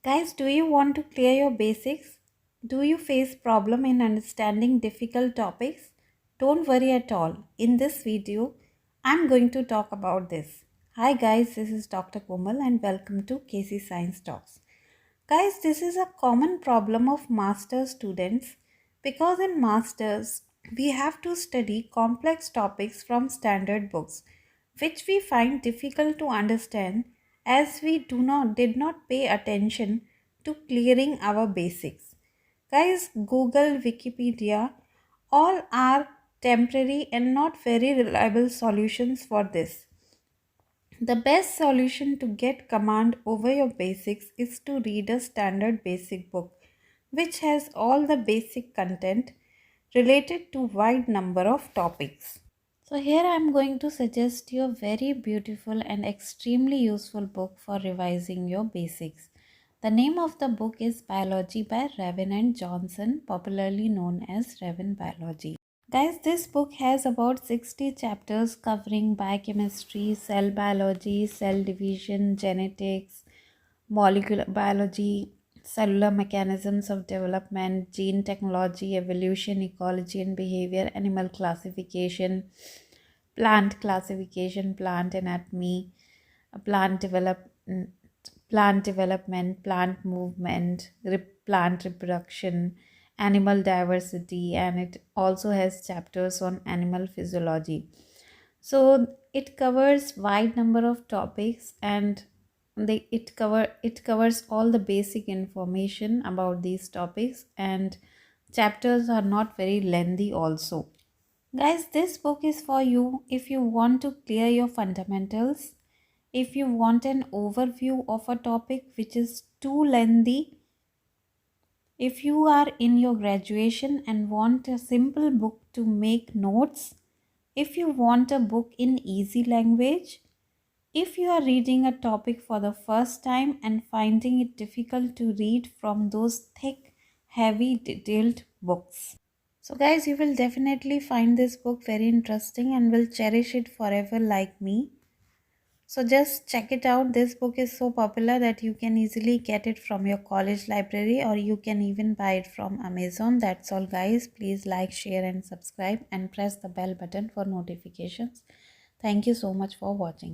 Guys, do you want to clear your basics? Do you face problem in understanding difficult topics? Don't worry at all. In this video, I'm going to talk about this. Hi guys, this is Dr. Komal and welcome to KC Science Talks. Guys, this is a common problem of master students because in masters, we have to study complex topics from standard books, which we find difficult to understand as we did not pay attention to clearing our basics. Guys, Google, Wikipedia, all are temporary and not very reliable solutions for this. The best solution to get command over your basics is to read a standard basic book which has all the basic content related to wide number of topics. So here I am going to suggest you a very beautiful and extremely useful book for revising your basics. The name of the book is Biology by Raven and Johnson, popularly known as Raven Biology. Guys, this book has about 60 chapters covering biochemistry, cell biology, cell division, genetics, molecular biology, cellular mechanisms of development, gene technology, evolution, ecology and behavior, animal classification, plant anatomy, plant develop, plant development, plant movement, plant reproduction, animal diversity, and it also has chapters on animal physiology. So it covers wide number of topics and it covers all the basic information about these topics, and chapters are not very lengthy also. Guys, this book is for you if you want to clear your fundamentals, if you want an overview of a topic which is too lengthy, if you are in your graduation and want a simple book to make notes, if you want a book in easy language, if you are reading a topic for the first time and finding it difficult to read from those thick, heavy, detailed books. So guys, you will definitely find this book very interesting and will cherish it forever like me. So just check it out. This book is so popular that you can easily get it from your college library or you can even buy it from Amazon. That's all guys. Please like, share and subscribe and press the bell button for notifications. Thank you so much for watching.